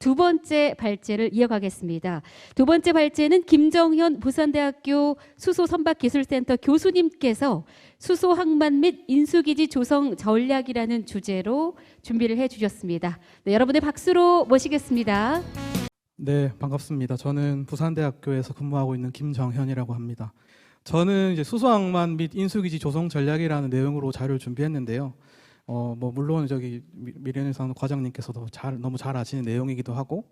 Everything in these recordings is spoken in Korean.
두 번째 발제를 이어가겠습니다. 두 번째 발제는 김정현 부산대학교 수소선박기술센터 교수님께서 수소 항만 및 인수기지 조성 전략이라는 주제로 준비를 해주셨습니다. 네, 여러분의 박수로 모시겠습니다. 네, 반갑습니다. 저는 부산대학교에서 근무하고 있는 김정현이라고 합니다. 저는 이제 수소항만 및 인수기지 조성 전략이라는 내용으로 자료를 준비했는데요. 물론 저기 미래에서 과장님께서도 너무 잘 아시는 내용이기도 하고,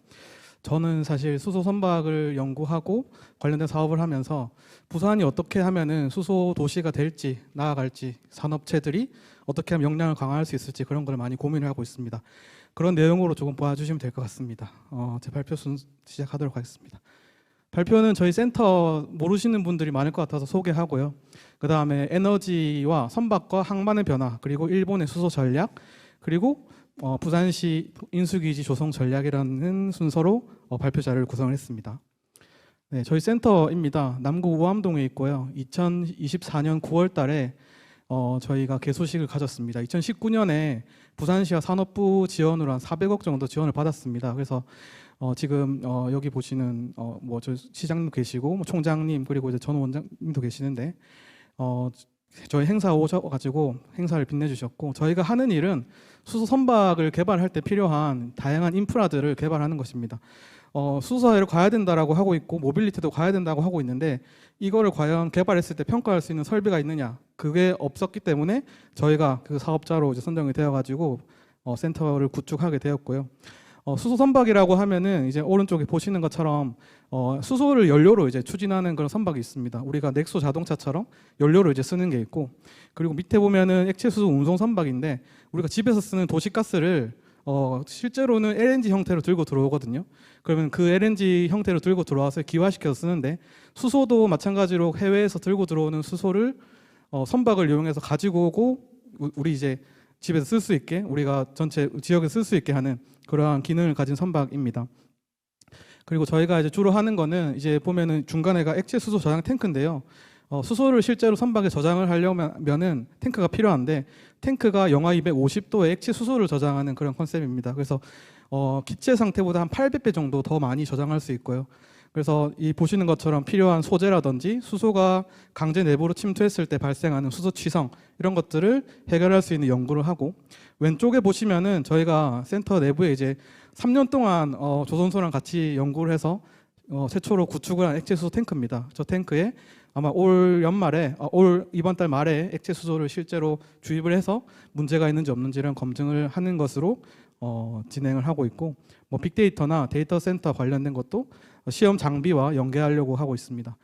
저는 사실 수소 선박을 연구하고 관련된 사업을 하면서 부산이 어떻게 하면은 수소 도시가 될지 나아갈지, 산업체들이 어떻게 하면 역량을 강화할 수 있을지 그런 걸 많이 고민을 하고 있습니다. 그런 내용으로 조금 봐주시면 될 것 같습니다. 제 발표 시작하도록 하겠습니다. 발표는 저희 센터 모르시는 분들이 많을 것 같아서 소개하고요. 그 다음에 에너지와 선박과 항만의 변화, 그리고 일본의 수소 전략, 그리고 부산시 인수기지 조성 전략이라는 순서로 발표 자료를 구성을 했습니다. 네, 저희 센터입니다. 남구 우암동에 있고요. 2024년 9월 달에 저희가 개소식을 가졌습니다. 2019년에 부산시와 산업부 지원으로 한 400억 정도 지원을 받았습니다. 그래서 지금 여기 보시는 저 시장님 계시고 총장님 그리고 이제 전 원장님도 계시는데 저희 행사 오셔가지고 행사를 빛내주셨고, 저희가 하는 일은 수소 선박을 개발할 때 필요한 다양한 인프라들을 개발하는 것입니다. 수소사회로 가야 된다라고 하고 있고 모빌리티도 가야 된다고 하고 있는데, 이거를 과연 개발했을 때 평가할 수 있는 설비가 있느냐, 그게 없었기 때문에 저희가 그 사업자로 이제 선정이 되어가지고 센터를 구축하게 되었고요. 수소 선박이라고 하면은 이제 오른쪽에 보시는 것처럼 수소를 연료로 이제 추진하는 그런 선박이 있습니다. 우리가 넥소 자동차처럼 연료로 이제 쓰는 게 있고, 그리고 밑에 보면은 액체 수소 운송 선박인데, 우리가 집에서 쓰는 도시가스를 실제로는 LNG 형태로 들고 들어오거든요. 그러면 그 LNG 형태로 들고 들어와서 기화시켜서 쓰는데, 수소도 마찬가지로 해외에서 들고 들어오는 수소를 선박을 이용해서 가지고 오고 우리 이제 집에서 쓸 수 있게, 우리가 전체 지역에 쓸 수 있게 하는 그러한 기능을 가진 선박입니다. 그리고 저희가 이제 주로 하는 거는 이제 보면은 중간에가 액체 수소 저장 탱크인데요. 수소를 실제로 선박에 저장을 하려면은 탱크가 필요한데, 탱크가 영하 250도의 액체 수소를 저장하는 그런 컨셉입니다. 그래서 기체 상태보다 한 800배 정도 더 많이 저장할 수 있고요. 그래서 이 보시는 것처럼 필요한 소재라든지 수소가 강제 내부로 침투했을 때 발생하는 수소 취성, 이런 것들을 해결할 수 있는 연구를 하고, 왼쪽에 보시면은 저희가 센터 내부에 이제 3년 동안 조선소랑 같이 연구를 해서 최초로 구축을 한 액체 수소 탱크입니다. 저 탱크에 아마 올 이번 달 말에 액체 수소를 실제로 주입을 해서 문제가 있는지 없는지를 검증을 하는 것으로 진행을 하고 있고, 빅데이터나 데이터 센터 관련된 것도 시험 장비와 연계하려고 하고 있습니다.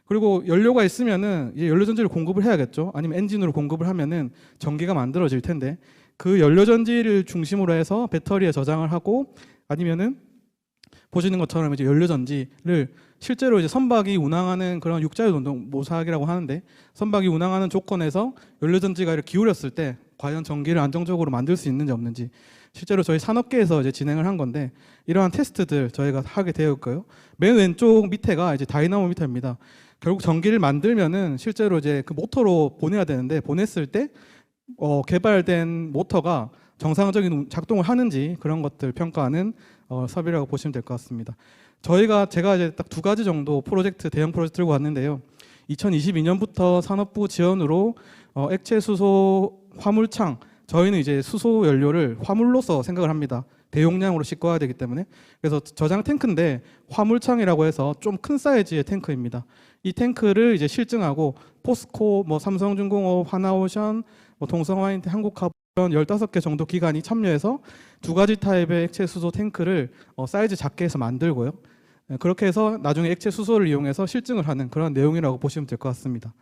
그리고 연료가 있으면은 이제 연료 전지를 공급을 해야겠죠. 아니면 엔진으로 공급을 하면은 전기가 만들어질 텐데, 그 연료 전지를 중심으로 해서 배터리에 저장을 하고, 아니면은 보시는 것처럼 이제 연료 전지를 실제로 이제 선박이 운항하는 그런 육자유 운동 모사기라고 하는데, 선박이 운항하는 조건에서 연료 전지가 이렇게 기울였을 때 과연 전기를 안정적으로 만들 수 있는지 없는지, 실제로 저희 산업계에서 이제 진행을 한 건데, 이러한 테스트들 저희가 하게 되어 있고요. 맨 왼쪽 밑에가 이제 다이나모 미터입니다. 결국 전기를 만들면은 실제로 이제 그 모터로 보내야 되는데, 보냈을 때 개발된 모터가 정상적인 작동을 하는지 그런 것들 평가하는 설비라고 보시면 될 것 같습니다. 제가 이제 딱 두 가지 정도 대형 프로젝트 들고 왔는데요. 2022년부터 산업부 지원으로 액체 수소 화물창, 저희는 이제 수소 연료를 화물로서 생각을 합니다. 대용량으로 싣고 와야 되기 때문에. 그래서 저장 탱크인데 화물창이라고 해서 좀 큰 사이즈의 탱크입니다. 이 탱크를 이제 실증하고 포스코, 삼성중공업, 하나오션, 동성화인테, 한국화물 15개 정도 기관이 참여해서 두 가지 타입의 액체 수소 탱크를 사이즈 작게 해서 만들고요. 그렇게 해서 나중에 액체 수소를 이용해서 실증을 하는 그런 내용이라고 보시면 될 것 같습니다.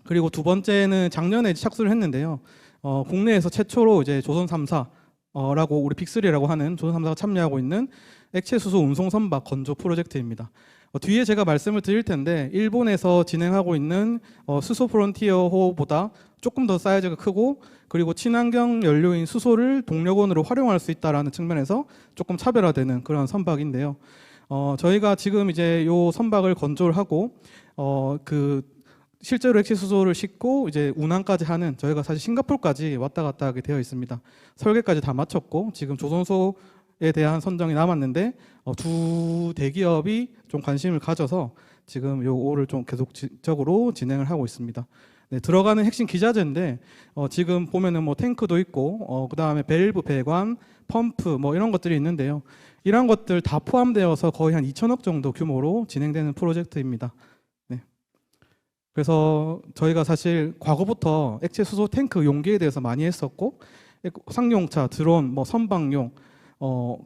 그리고 두 번째는 작년에 착수를 했는데요. 국내에서 최초로 이제 조선 3사라고 우리 빅3라고 하는 조선 3사가 참여하고 있는 액체 수소 운송 선박 건조 프로젝트입니다. 뒤에 제가 말씀을 드릴 텐데, 일본에서 진행하고 있는 수소 프론티어호보다 조금 더 사이즈가 크고, 그리고 친환경 연료인 수소를 동력원으로 활용할 수 있다는 측면에서 조금 차별화되는 그런 선박인데요. 저희가 지금 이제 요 선박을 건조를 하고 실제로 액체 수소를 싣고 이제 운항까지 하는, 저희가 사실 싱가포르까지 왔다 갔다 하게 되어 있습니다. 설계까지 다 마쳤고 지금 조선소 대한 선정이 남았는데 두 대기업이 좀 관심을 가져서 지금 요 5를 좀 계속적으로 진행을 하고 있습니다. 네, 들어가는 핵심 기자재인데 지금 보면은 뭐 탱크도 있고 그다음에 밸브, 배관, 펌프 뭐 이런 것들이 있는데요. 이런 것들 다 포함되어서 거의 한 2천억 정도 규모로 진행되는 프로젝트입니다. 네. 그래서 저희가 사실 과거부터 액체 수소 탱크 용기에 대해서 많이 했었고 상용차, 드론, 뭐 선박용,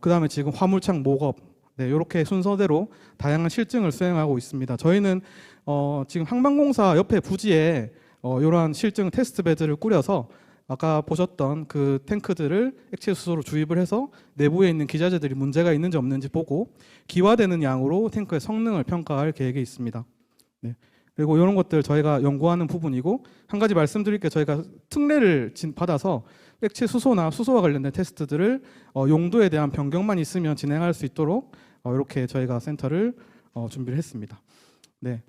그다음에 지금 화물창 목업, 네, 이렇게 순서대로 다양한 실증을 수행하고 있습니다. 저희는 지금 항만공사 옆에 부지에 이러한 실증 테스트 베드를 꾸려서 아까 보셨던 그 탱크들을 액체 수소로 주입을 해서 내부에 있는 기자재들이 문제가 있는지 없는지 보고 기화되는 양으로 탱크의 성능을 평가할 계획이 있습니다. 네. 그리고 이런 것들 저희가 연구하는 부분이고, 한 가지 말씀드릴 게, 저희가 특례를 받아서 액체 수소나 수소와 관련된 테스트들을 용도에 대한 변경만 있으면 진행할 수 있도록 이렇게 저희가 센터를 준비를 했습니다. 네.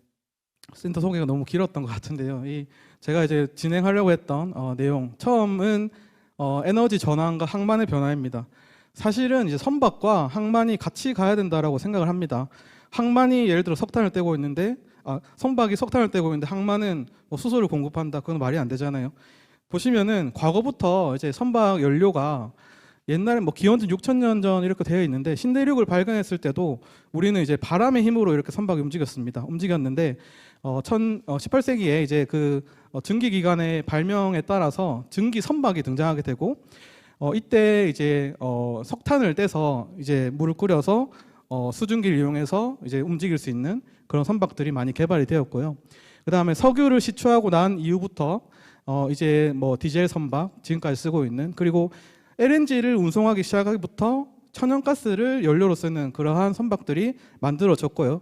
센터 소개가 너무 길었던 것 같은데요. 제가 이제 진행하려고 했던 내용, 처음은 에너지 전환과 항만의 변화입니다. 사실은 이제 선박과 항만이 같이 가야 된다라고 생각을 합니다. 항만이 예를 들어 석탄을 떼고 있는데, 선박이 석탄을 떼고 있는데 항만은 뭐 수소를 공급한다. 그건 말이 안 되잖아요. 보시면은 과거부터 이제 선박 연료가 옛날에 뭐 기원전 6,000년 전 이렇게 되어 있는데, 신대륙을 발견했을 때도 우리는 이제 바람의 힘으로 이렇게 선박이 움직였는데 18세기에 이제 그 증기 기관의 발명에 따라서 증기 선박이 등장하게 되고, 이때 이제 석탄을 떼서 이제 물을 끓여서 수증기를 이용해서 이제 움직일 수 있는 그런 선박들이 많이 개발이 되었고요. 그 다음에 석유를 시추하고 난 이후부터 이제 뭐 디젤 선박 지금까지 쓰고 있는, 그리고 LNG를 운송하기 시작하기부터 천연가스를 연료로 쓰는 그러한 선박들이 만들어졌고요.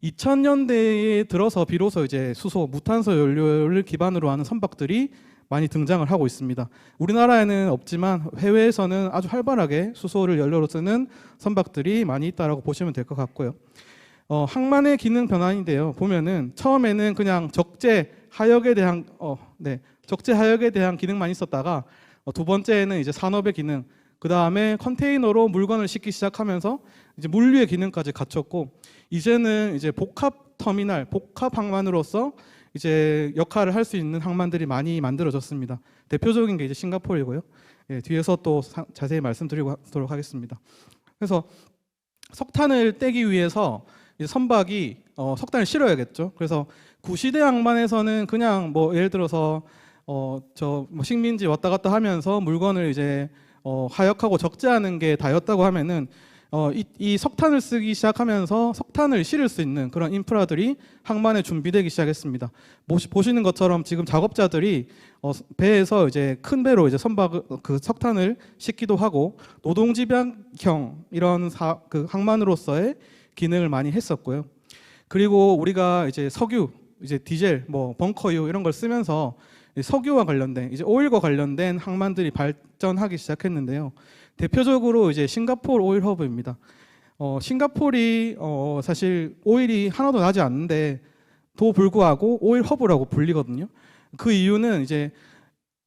2000년대에 들어서 비로소 이제 수소, 무탄소 연료를 기반으로 하는 선박들이 많이 등장을 하고 있습니다. 우리나라에는 없지만 해외에서는 아주 활발하게 수소를 연료로 쓰는 선박들이 많이 있다라고 보시면 될 것 같고요. 항만의 기능 변환인데요. 보면은 처음에는 그냥 적재 하역에 대한 적재 하역에 대한 기능만 있었다가 두 번째는 이제 산업의 기능, 그 다음에 컨테이너로 물건을 싣기 시작하면서 이제 물류의 기능까지 갖췄고, 이제는 이제 복합 터미널, 복합 항만으로서 이제 역할을 할 수 있는 항만들이 많이 만들어졌습니다. 대표적인 게 이제 싱가포르이고요. 예, 뒤에서 또 자세히 말씀드리도록 하겠습니다. 그래서 석탄을 떼기 위해서 이제 선박이 석탄을 실어야겠죠. 그래서 구시대 항만에서는 그냥 뭐 예를 들어서 뭐 식민지 왔다 갔다 하면서 물건을 이제 하역하고 적재하는 게 다였다고 하면은 이 석탄을 쓰기 시작하면서 석탄을 실을 수 있는 그런 인프라들이 항만에 준비되기 시작했습니다. 보시는 것처럼 지금 작업자들이 배에서 이제 큰 배로 이제 그 석탄을 싣기도 하고, 노동집약형 이런 그 항만으로서의 기능을 많이 했었고요. 그리고 우리가 이제 석유, 이제 디젤, 뭐 벙커유 이런 걸 쓰면서 석유와 관련된, 이제 오일과 관련된 항만들이 발전하기 시작했는데요. 대표적으로 이제 싱가포르 오일 허브입니다. 싱가포르이 사실 오일이 하나도 나지 않는데 도 불구하고 오일 허브라고 불리거든요. 그 이유는 이제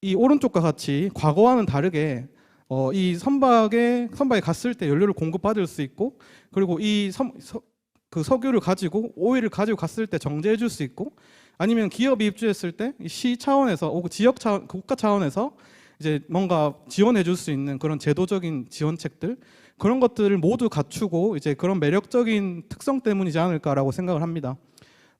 이 오른쪽과 같이 과거와는 다르게 이 선박에 갔을 때 연료를 공급받을 수 있고, 그리고 그 석유를 가지고 오일을 가지고 갔을 때 정제해 줄 수 있고, 아니면 기업이 입주했을 때 시 차원에서 지역 차원, 국가 차원에서 이제 뭔가 지원해 줄 수 있는 그런 제도적인 지원책들, 그런 것들을 모두 갖추고 이제 그런 매력적인 특성 때문이지 않을까라고 생각을 합니다.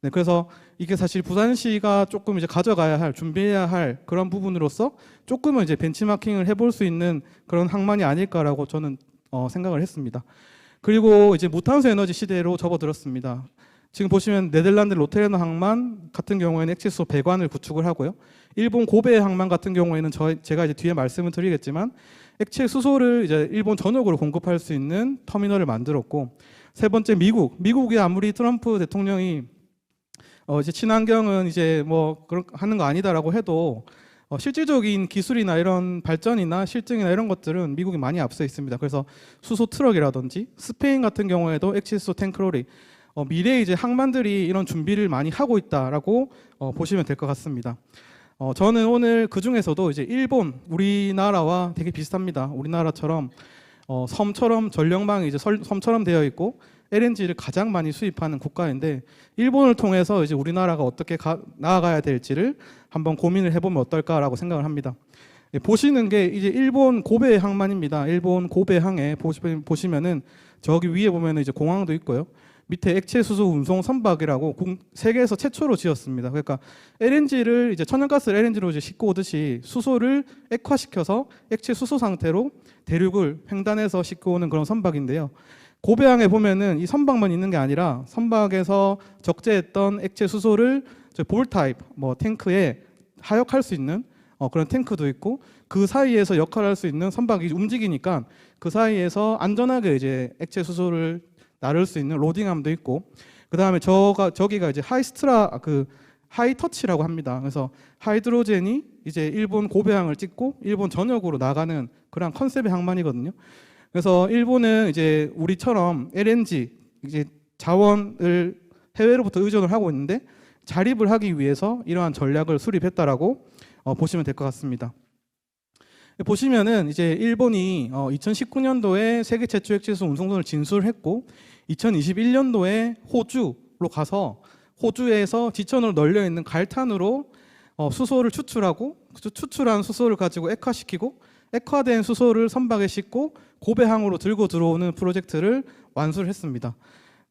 네, 그래서 이게 사실 부산시가 조금 이제 가져가야 할, 준비해야 할 그런 부분으로서 조금은 이제 벤치마킹을 해볼 수 있는 그런 항만이 아닐까라고 저는 생각을 했습니다. 그리고 이제 무탄소 에너지 시대로 접어들었습니다. 지금 보시면 네덜란드 로테르담 항만 같은 경우에는 액체수소 배관을 구축을 하고요. 일본 고베 항만 같은 경우에는 제가 이제 뒤에 말씀을 드리겠지만 액체 수소를 이제 일본 전역으로 공급할 수 있는 터미널을 만들었고, 세 번째 미국이 아무리 트럼프 대통령이 이제 친환경은 이제 뭐 그런 하는 거 아니다라고 해도 실질적인 기술이나 이런 발전이나 실증이나 이런 것들은 미국이 많이 앞서 있습니다. 그래서 수소 트럭이라든지 스페인 같은 경우에도 액체 수소 탱크로리, 미래에 이제 항만들이 이런 준비를 많이 하고 있다라고 보시면 될 것 같습니다. 저는 오늘 그 중에서도 이제 일본, 우리나라와 되게 비슷합니다. 우리나라처럼 섬처럼 전력망이 이제 섬처럼 되어 있고 LNG를 가장 많이 수입하는 국가인데 일본을 통해서 이제 우리나라가 어떻게 나아가야 될지를 한번 고민을 해보면 어떨까라고 생각을 합니다. 보시는 게 이제 일본 고베 항만입니다. 일본 고베항에 보시면은 저기 위에 보면은 이제 공항도 있고요. 밑에 액체 수소 운송 선박이라고 세계에서 최초로 지었습니다. 그러니까 LNG를 이제 천연가스를 LNG로 이제 싣고 오듯이 수소를 액화시켜서 액체 수소 상태로 대륙을 횡단해서 싣고 오는 그런 선박인데요. 고베항에 보면은 이 선박만 있는 게 아니라 선박에서 적재했던 액체 수소를 볼 타입 뭐 탱크에 하역할 수 있는 그런 탱크도 있고 그 사이에서 역할을 할 수 있는 선박이 움직이니까 그 사이에서 안전하게 이제 액체 수소를 나를 수 있는 로딩함도 있고 그 다음에 저기가 이제 하이터치라고 합니다. 그래서 하이드로젠이 이제 일본 고베항을 찍고 일본 전역으로 나가는 그런 컨셉의 항만이거든요. 그래서 일본은 이제 우리처럼 LNG 이제 자원을 해외로부터 의존을 하고 있는데 자립을 하기 위해서 이러한 전략을 수립했다라고 보시면 될 것 같습니다. 보시면은 이제 일본이 2019년도에 세계 최초 액체수소 운송선을 진출했고 2021년도에 호주로 가서 호주에서 지천으로 널려 있는 갈탄으로 수소를 추출하고 추출한 수소를 가지고 액화시키고 액화된 수소를 선박에 싣고 고베항으로 들고 들어오는 프로젝트를 완수를 했습니다.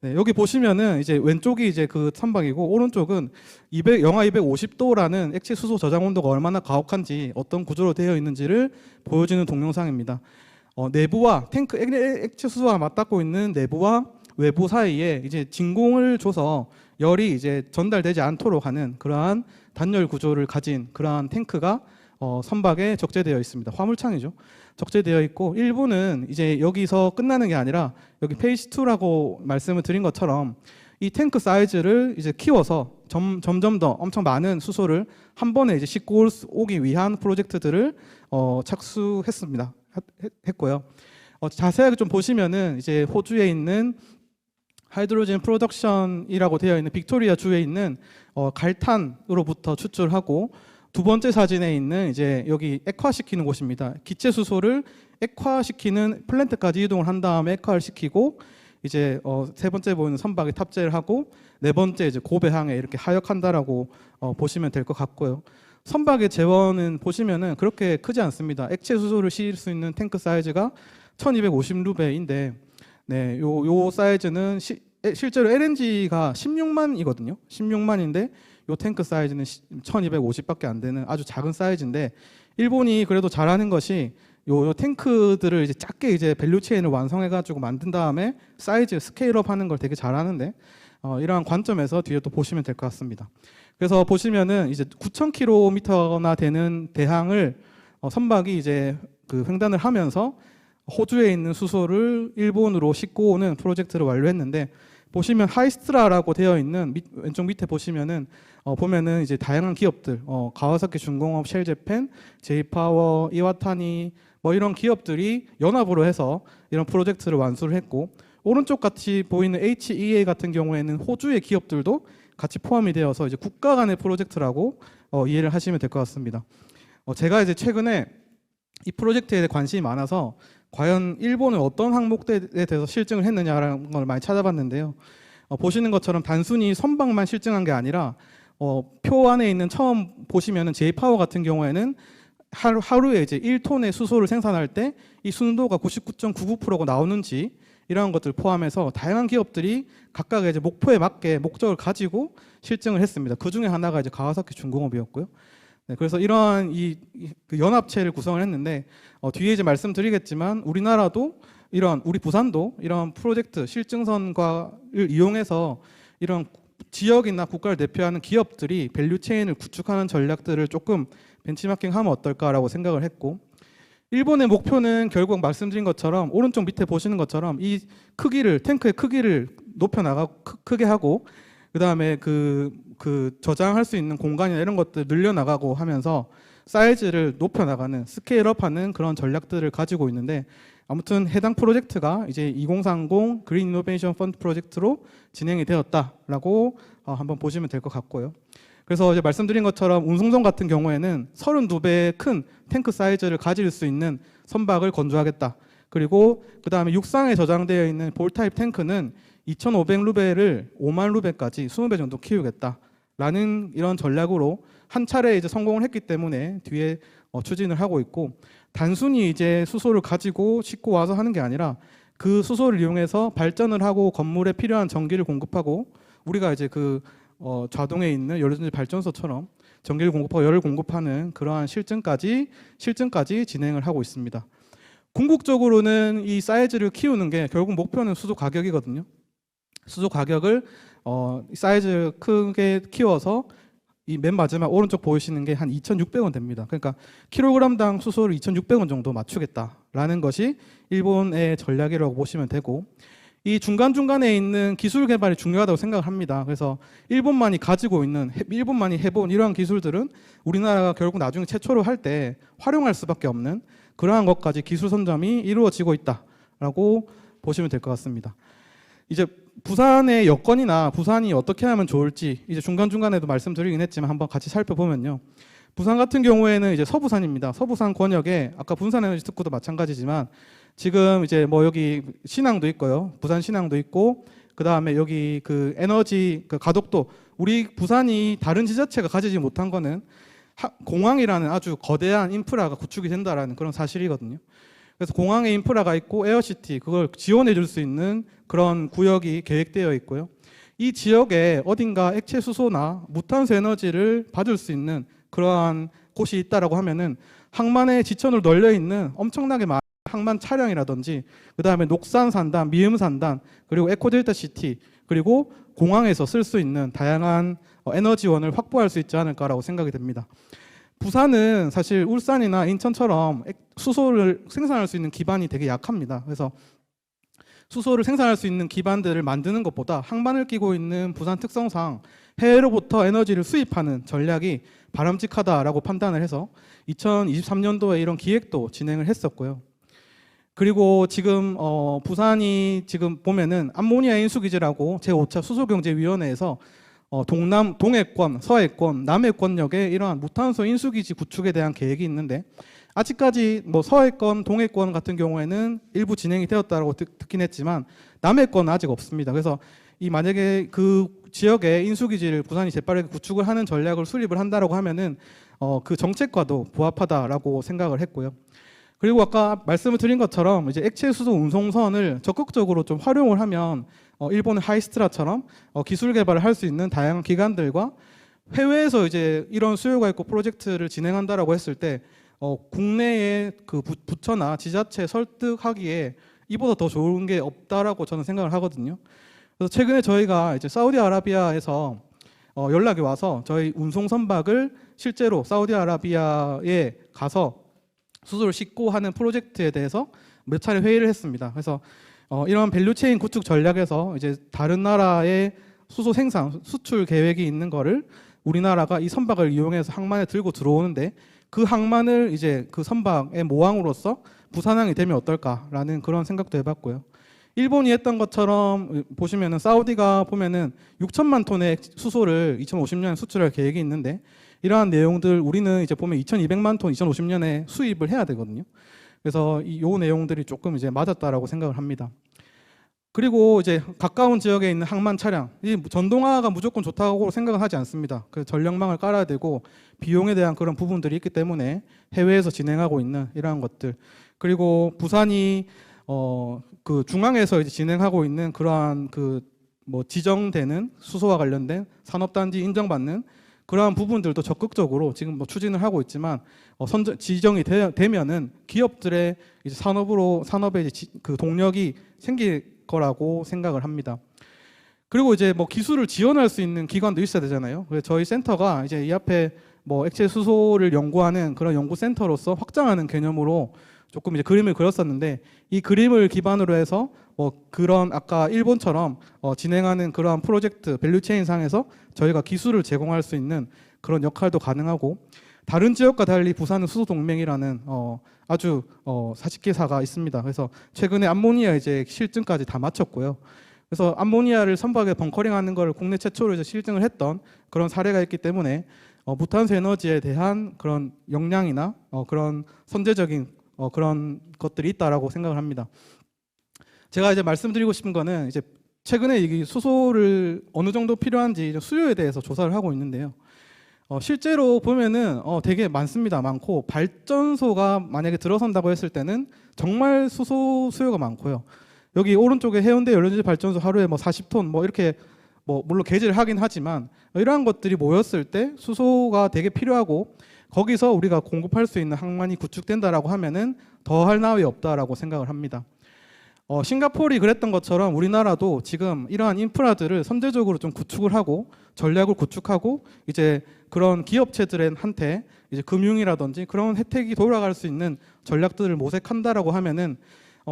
네, 여기 보시면은 이제 왼쪽이 이제 그 선박이고 오른쪽은 영하 250도라는 액체 수소 저장 온도가 얼마나 가혹한지 어떤 구조로 되어 있는지를 보여주는 동영상입니다. 내부와 탱크 액체 수소가 맞닿고 있는 내부와 외부 사이에 이제 진공을 줘서 열이 이제 전달되지 않도록 하는 그러한 단열 구조를 가진 그러한 탱크가 선박에 적재되어 있습니다. 화물창이죠. 적재되어 있고 일본은 이제 여기서 끝나는 게 아니라 여기 페이지 2라고 말씀을 드린 것처럼 이 탱크 사이즈를 이제 키워서 점점 더 엄청 많은 수소를 한 번에 이제 싣고 오기 위한 프로젝트들을 착수했습니다. 했고요. 자세하게 좀 보시면은 이제 호주에 있는 하이드로젠 프로덕션이라고 되어 있는 빅토리아 주에 있는 갈탄으로부터 추출하고 두 번째 사진에 있는 이제 여기 액화시키는 곳입니다. 기체 수소를 액화시키는 플랜트까지 이동을 한 다음에 액화를 시키고 이제 세 번째 보이는 선박에 탑재를 하고 네 번째 이제 고베항에 이렇게 하역한다라고 보시면 될 것 같고요. 선박의 재원은 보시면은 그렇게 크지 않습니다. 액체 수소를 실을 수 있는 탱크 사이즈가 1250루베인데 네, 요 사이즈는 실제로 LNG가 16만이거든요. 16만인데 요 탱크 사이즈는 1250밖에 안 되는 아주 작은 사이즈인데 일본이 그래도 잘하는 것이 요 탱크들을 이제 작게 이제 밸류 체인을 완성해 가지고 만든 다음에 사이즈 스케일업 하는 걸 되게 잘하는데 이러한 관점에서 뒤에 또 보시면 될 것 같습니다. 그래서 보시면은 이제 9,000km나 되는 대항을 선박이 이제 그 횡단을 하면서 호주에 있는 수소를 일본으로 싣고 오는 프로젝트를 완료했는데 보시면 하이스트라라고 되어 있는 왼쪽 밑에 보시면은 보면은 이제 다양한 기업들 가와사키 중공업, 쉘제펜, 제이파워, 이와타니 뭐 이런 기업들이 연합으로 해서 이런 프로젝트를 완수를 했고 오른쪽 같이 보이는 HEA 같은 경우에는 호주의 기업들도 같이 포함이 되어서 이제 국가 간의 프로젝트라고 이해를 하시면 될 것 같습니다. 제가 이제 최근에 이 프로젝트에 대해 관심이 많아서 과연 일본은 어떤 항목들에 대해서 실증을 했느냐라는 걸 많이 찾아봤는데요. 보시는 것처럼 단순히 선박만 실증한 게 아니라 표 안에 있는 처음 보시면은 제이파워 같은 경우에는 하루에 이제 1톤의 수소를 생산할 때 이 순도가 99.99%가 나오는지 이러한 것들 포함해서 다양한 기업들이 각각의 이제 목표에 맞게 목적을 가지고 실증을 했습니다. 그 중에 하나가 이제 가와사키 중공업이었고요. 네, 그래서 이러한 그 연합체를 구성을 했는데 뒤에 이제 말씀드리겠지만 우리나라도 우리 부산도 이런 프로젝트 실증선과를 이용해서 이런 지역이나 국가를 대표하는 기업들이 밸류 체인을 구축하는 전략들을 조금 벤치마킹하면 어떨까라고 생각을 했고 일본의 목표는 결국 말씀드린 것처럼 오른쪽 밑에 보시는 것처럼 이 탱크의 크기를 높여 나가고 크게 하고 그 다음에 그 저장할 수 있는 공간이나 이런 것들 늘려나가고 하면서 사이즈를 높여나가는 스케일업하는 그런 전략들을 가지고 있는데 아무튼 해당 프로젝트가 이제 2030 그린 이노베이션 펀드 프로젝트로 진행이 되었다라고 한번 보시면 될 것 같고요. 그래서 이제 말씀드린 것처럼 운송선 같은 경우에는 32배의 큰 탱크 사이즈를 가질 수 있는 선박을 건조하겠다. 그리고 그 다음에 육상에 저장되어 있는 볼 타입 탱크는 2,500루벨을 5만 루벨까지 20배 정도 키우겠다라는 이런 전략으로 한 차례 이제 성공을 했기 때문에 뒤에 추진을 하고 있고, 단순히 이제 수소를 가지고 싣고 와서 하는 게 아니라 그 수소를 이용해서 발전을 하고 건물에 필요한 전기를 공급하고, 우리가 이제 그 좌동에 있는 연료전지 발전소처럼 전기를 공급하고 열을 공급하는 그러한 실증까지 진행을 하고 있습니다. 궁극적으로는 이 사이즈를 키우는 게 결국 목표는 수소 가격이거든요. 수소 가격을 사이즈 크게 키워서 이 맨 마지막 오른쪽 보이시는 게 한 2,600원 됩니다. 그러니까 킬로그램당 수소를 2,600원 정도 맞추겠다라는 것이 일본의 전략이라고 보시면 되고, 이 중간중간에 있는 기술 개발이 중요하다고 생각을 합니다. 그래서 일본만이 가지고 있는, 일본만이 해본 이러한 기술들은 우리나라가 결국 나중에 최초로 할 때 활용할 수밖에 없는 그러한 것까지 기술 선점이 이루어지고 있다라고 보시면 될 것 같습니다. 이제 부산의 여건이나 부산이 어떻게 하면 좋을지 이제 중간중간에도 말씀드리긴 했지만 한번 같이 살펴보면요. 부산 같은 경우에는 이제 서부산입니다. 서부산 권역에 아까 분산에너지 특구도 마찬가지지만 지금 이제 뭐 여기 신항도 있고요. 부산 신항도 있고, 그 다음에 여기 그 에너지 그 가덕도, 우리 부산이 다른 지자체가 가지지 못한 거는 공항이라는 아주 거대한 인프라가 구축이 된다라는 그런 사실이거든요. 그래서 공항에 인프라가 있고 에어시티, 그걸 지원해 줄 수 있는 그런 구역이 계획되어 있고요. 이 지역에 어딘가 액체 수소나 무탄소 에너지를 받을 수 있는 그러한 곳이 있다라고 하면은 항만의 지천으로 널려 있는 엄청나게 많은 항만 차량이라든지, 그 다음에 녹산 산단, 미음 산단, 그리고 에코델타 시티, 그리고 공항에서 쓸 수 있는 다양한 에너지원을 확보할 수 있지 않을까라고 생각이 됩니다. 부산은 사실 울산이나 인천처럼 수소를 생산할 수 있는 기반이 되게 약합니다. 그래서 수소를 생산할 수 있는 기반들을 만드는 것보다 항만을 끼고 있는 부산 특성상 해외로부터 에너지를 수입하는 전략이 바람직하다라고 판단을 해서 2023년도에 이런 기획도 진행을 했었고요. 그리고 지금 부산이 지금 보면은 암모니아 인수기지라고 제5차 수소경제위원회에서 동해권, 서해권, 남해권역에 이러한 무탄소 인수기지 구축에 대한 계획이 있는데, 아직까지 뭐 서해권, 동해권 같은 경우에는 일부 진행이 되었다고 듣긴 했지만 남해권은 아직 없습니다. 그래서 이 만약에 그 지역에 인수기지를 부산이 재빠르게 구축을 하는 전략을 수립을 한다라고 하면은 그 정책과도 부합하다라고 생각을 했고요. 그리고 아까 말씀을 드린 것처럼 이제 액체 수소 운송선을 적극적으로 좀 활용을 하면 일본의 하이스트라처럼 기술 개발을 할 수 있는 다양한 기관들과 해외에서 이제 이런 수요가 있고 프로젝트를 진행한다라고 했을 때 국내의 그 부처나 지자체 설득하기에 이보다 더 좋은 게 없다라고 저는 생각을 하거든요. 그래서 최근에 저희가 이제 사우디아라비아에서 연락이 와서 저희 운송 선박을 실제로 사우디아라비아에 가서 수소를 싣고 하는 프로젝트에 대해서 몇 차례 회의를 했습니다. 그래서 이런 밸류체인 구축 전략에서 이제 다른 나라의 수소 생산, 수출 계획이 있는 거를 우리나라가 이 선박을 이용해서 항만에 들고 들어오는데, 그 항만을 이제 그 선박의 모항으로서 부산항이 되면 어떨까라는 그런 생각도 해봤고요. 일본이 했던 것처럼 보시면은 사우디가 보면은 6천만 톤의 수소를 2050년에 수출할 계획이 있는데, 이러한 내용들 우리는 이제 보면 2,200만 톤 2050년에 수입을 해야 되거든요. 그래서 이 내용들이 조금 이제 맞았다라고 생각을 합니다. 그리고 이제 가까운 지역에 있는 항만 차량, 이 전동화가 무조건 좋다고 생각은 하지 않습니다. 그 전력망을 깔아야 되고 비용에 대한 그런 부분들이 있기 때문에 해외에서 진행하고 있는 이러한 것들, 그리고 부산이 그 중앙에서 이제 진행하고 있는 그러한 그 뭐 지정되는 수소와 관련된 산업단지 인정받는 그러한 부분들도 적극적으로 지금 뭐 추진을 하고 있지만 지정이 되면은 기업들의 이제 산업에 이제 그 동력이 생길 거라고 생각을 합니다. 그리고 이제 뭐 기술을 지원할 수 있는 기관도 있어야 되잖아요. 그래서 저희 센터가 이제 이 앞에 뭐 액체 수소를 연구하는 그런 연구센터로서 확장하는 개념으로 조금 이제 그림을 그렸었는데, 이 그림을 기반으로 해서 뭐 그런 아까 일본처럼 진행하는 그러한 프로젝트 밸류체인 상에서 저희가 기술을 제공할 수 있는 그런 역할도 가능하고, 다른 지역과 달리 부산은 수소 동맹이라는 아주 사직기사가 있습니다. 그래서 최근에 암모니아 이제 실증까지 다 마쳤고요. 그래서 암모니아를 선박에 벙커링하는 걸 국내 최초로 이제 실증을 했던 그런 사례가 있기 때문에 무탄소 에너지에 대한 그런 역량이나 그런 선제적인 그런 것들이 있다라고 생각을 합니다. 제가 이제 말씀드리고 싶은 거는 이제 최근에 이 수소를 어느 정도 필요한지 수요에 대해서 조사를 하고 있는데요. 실제로 보면은 되게 많습니다. 많고 발전소가 만약에 들어선다고 했을 때는 정말 수소 수요가 많고요. 여기 오른쪽에 해운대 연료전지 발전소 하루에 뭐 40톤 뭐 이렇게 뭐 물론 개지를 하긴 하지만 이러한 것들이 모였을 때 수소가 되게 필요하고 거기서 우리가 공급할 수 있는 항만이 구축된다라고 하면은 더할 나위 없다라고 생각을 합니다. 싱가포르이 그랬던 것처럼 우리나라도 지금 이러한 인프라들을 선제적으로 좀 구축을 하고 전략을 구축하고 이제 그런 기업체들한테 이제 금융이라든지 그런 혜택이 돌아갈 수 있는 전략들을 모색한다라고 하면은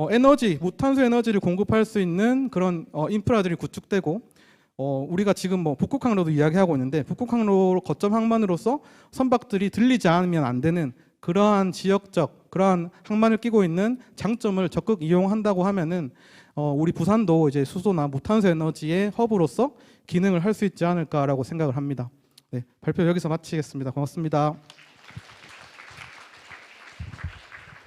에너지, 무탄소 에너지를 공급할 수 있는 그런 인프라들이 구축되고 우리가 지금 뭐 북극항로도 이야기하고 있는데 북극항로 거점 항만으로서 선박들이 들리지 않으면 안 되는 그러한 지역적 그러한 항만을 끼고 있는 장점을 적극 이용한다고 하면은 우리 부산도 이제 수소나 무탄소 에너지의 허브로서 기능을 할 수 있지 않을까라고 생각을 합니다. 네, 발표 여기서 마치겠습니다. 고맙습니다.